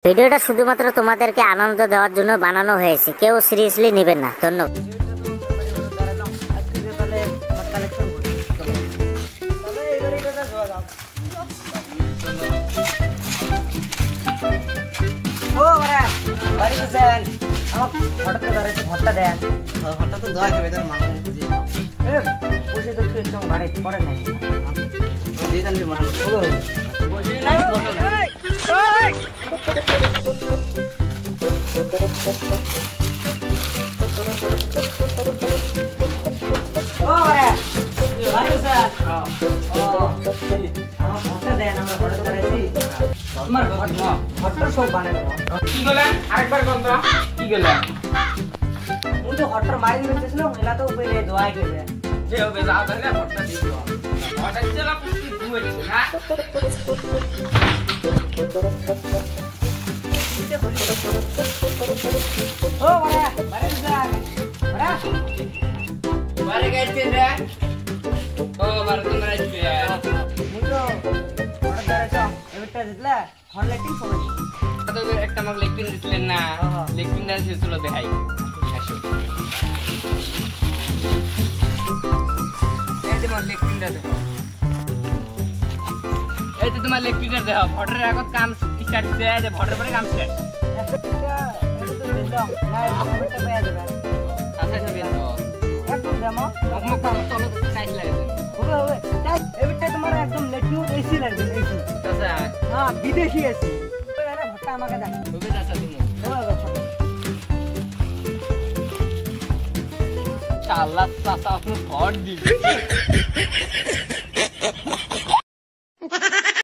ভিডিওটা শুধুমাত্র তোমাদেরকে আনন্দ দেওয়ার জন্য বানানো হয়েছে, কেউ সিরিয়াসলি নেবেন না। ধন্যবাদ। একটা আমাকে লেগ পিন দিছিলেন না, লেগ পিন দেওয়া ছিল দেখাই। এই তোমার লেগ পিনটা দেখো, এই তো তোমার লেগ পিনটা দেখো। ভোটের আগত কাম স্টার্ট দেয় যে ভোটের পরে কাম শেষ। বিদেশি আছে আমাকে আল্লাহ ভোট দিবে।